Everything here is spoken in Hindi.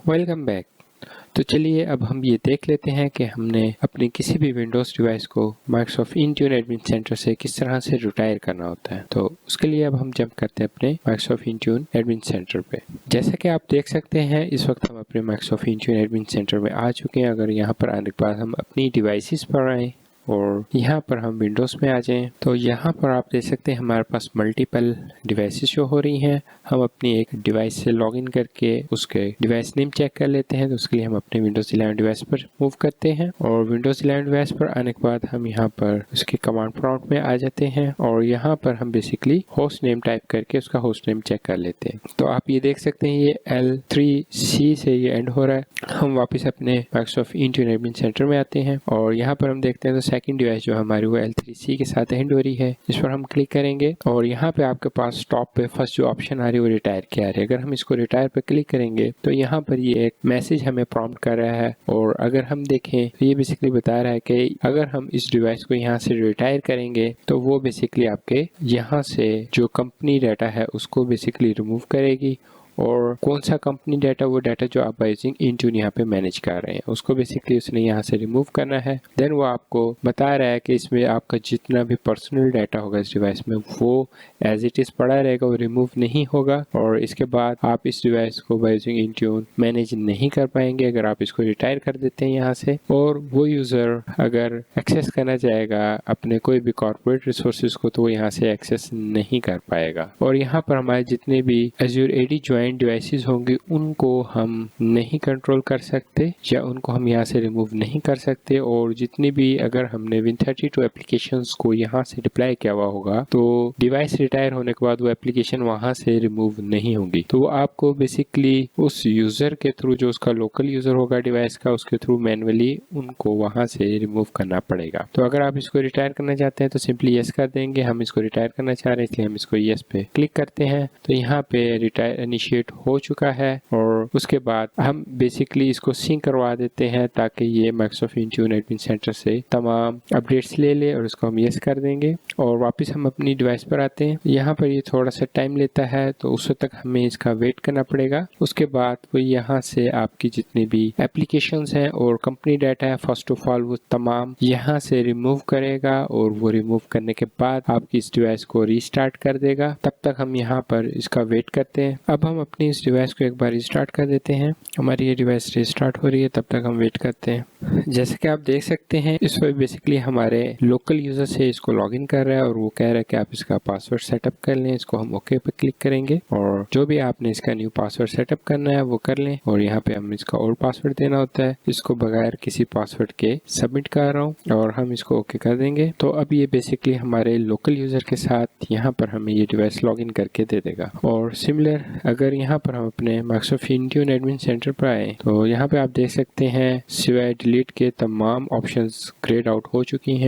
Welcome back. तो चलिए अब हम ये देख लेते हैं कि हमने अपनी किसी भी विंडोज़ डिवाइस को माइक्रोसॉफ्ट इंट्यून एडमिन सेंटर से किस तरह से रिटायर करना होता है। तो उसके लिए अब हम जंप करते हैं अपने माइक्रोसॉफ्ट इंट्यून एडमिन सेंटर पे। जैसा कि आप देख सकते हैं इस वक्त हम अपने माइक्रोसॉफ्ट इंट्यून एडमिन सेंटर में आ चुके हैं। अगर यहाँ पर आने के बाद हम अपनी डिवाइसेस पर आएँ और यहाँ पर हम विंडोज़ में आ जाएं तो यहाँ पर आप देख सकते हैं हमारे पास मल्टीपल डिवाइसेस शो हो रही हैं। हम अपनी एक डिवाइस से लॉगिन करके उसके डिवाइस नेम चेक कर लेते हैं। तो उसके लिए हम अपने विंडोज़ 11 डिवाइस पर मूव करते हैं और विंडोज़ 11 डिवाइस पर आने के बाद हम यहाँ पर उसके कमांड प्रॉम्प्ट में आ जाते हैं और यहाँ पर हम बेसिकली होस्ट नेम टाइप करके उसका होस्ट नेम चेक कर लेते हैं। तो आप ये देख सकते हैं ये L3C से ये एंड हो रहा है। हम वापस अपने माइक्रोसॉफ्ट इंट्यून एडमिन सेंटर में आते हैं और यहाँ पर हम देखते हैं तो सेकंड डिवाइस जो हमारी वो L3C के साथ एंड हो रही है। इस पर हम क्लिक करेंगे और यहाँ पे आपके पास टॉप पे फर्स्ट जो ऑप्शन आ रही है वो रिटायर की आ रही है। अगर हम इसको रिटायर पे क्लिक करेंगे तो यहाँ पर ये एक मैसेज हमें प्रॉम्प्ट कर रहा है और अगर हम देखें तो ये बेसिकली बता रहा है कि अगर हम इस डिवाइस को यहाँ से रिटायर करेंगे तो वो बेसिकली आपके यहाँ से जो कंपनी डाटा है उसको बेसिकली रिमूव करेगी। और कौन सा कंपनी डाटा, वो डाटा जो आप यूजिंग इंट्यून यहाँ पे मैनेज कर रहे हैं उसको बेसिकली उसने यहाँ से रिमूव करना है। देन वो आपको बता रहा है कि इसमें आपका जितना भी पर्सनल डाटा होगा इस डिवाइस में वो एज इट इज़ पड़ा रहेगा, वो रिमूव नहीं होगा। और इसके बाद आप इस डिवाइस को यूजिंग इंट्यून मैनेज नहीं कर पाएंगे अगर आप इसको रिटायर कर देते हैं यहाँ से। और वो यूज़र अगर एक्सेस करना चाहेगा अपने कोई भी कॉर्पोरेट रिसोर्सेज को तो वो यहाँ से एक्सेस नहीं कर पाएगा। और यहाँ पर हमारे जितने भी एज्योर एडी ज्वाइंट डिवाइसेस होंगे उनको हम नहीं कंट्रोल कर सकते या उनको हम यहाँ से रिमूव नहीं कर सकते। और जितनी भी अगर हमने Win32 एप्लीकेशंस को यहाँ से डिप्लॉय किया हुआ होगा तो डिवाइस रिटायर होने के बाद वो एप्लीकेशन वहाँ से रिमूव नहीं होंगी। तो वो आपको बेसिकली उस यूज़र के थ्रू जो उसका लोकल यूज़र होगा डिवाइस का उसके थ्रू मैनुअली उनको वहाँ से रिमूव करना पड़ेगा। तो अगर आप इसको रिटायर करना चाहते हैं तो सिंपली यस कर देंगे। हम इसको रिटायर करना चाह रहे हैं इसलिए हम इसको यस पे क्लिक करते हैं। तो यहाँ पे रिटायर इनिशिएट हो चुका है और उसके बाद हम बेसिकली इसको सिंक करवा देते हैं ताकि ये माइक्रोसॉफ्ट इंट्यून एडमिन सेंटर से तमाम अपडेट्स ले ले और उसको हम यस कर देंगे। और वापस हम अपनी डिवाइस पर आते हैं। यहाँ पर ये थोड़ा सा टाइम लेता है तो उस वक्त तक हमें इसका वेट करना पड़ेगा। उसके बाद वो यहाँ से आपकी जितनी भी एप्लीकेशंस हैं और कंपनी डाटा है फर्स्ट ऑफ ऑल वो तमाम यहाँ से रिमूव करेगा और वो रिमूव करने के बाद आपकी इस डिवाइस को रीस्टार्ट कर देगा। तब तक हम यहाँ पर इसका वेट करते हैं। अब हम अपनी इस डिवाइस को एक बार रिस्टार्ट कर देते हैं। हमारी ये डिवाइस रिस्टार्ट हो रही है, तब तक हम वेट करते हैं। जैसे कि आप देख सकते हैं इस पर बेसिकली हमारे लोकल यूजर से इसको लॉगिन कर रहा है और वो कह रहा है कि आप इसका पासवर्ड सेटअप कर लें। इसको हम ओके पे क्लिक करेंगे और जो भी आपने इसका न्यू पासवर्ड सेटअप करना है वो कर लें। और यहाँ पे हम इसका ओल्ड पासवर्ड देना होता है। इसको बगैर किसी पासवर्ड के सबमिट कर रहा हूँ और हम इसको ओके कर देंगे। तो अब ये बेसिकली हमारे लोकल यूजर के साथ यहाँ पर हमें ये डिवाइस लॉगिन करके दे देगा। और सिमिलर अगर यहाँ पर हम अपने माइक्रोसॉफ्ट इंट्यून एडमिन सेंटर पर आए तो यहाँ पे आप देख सकते हैं सिवाय डिलीट के तमाम ऑप्शंस ग्रेड आउट हो चुकी हैं।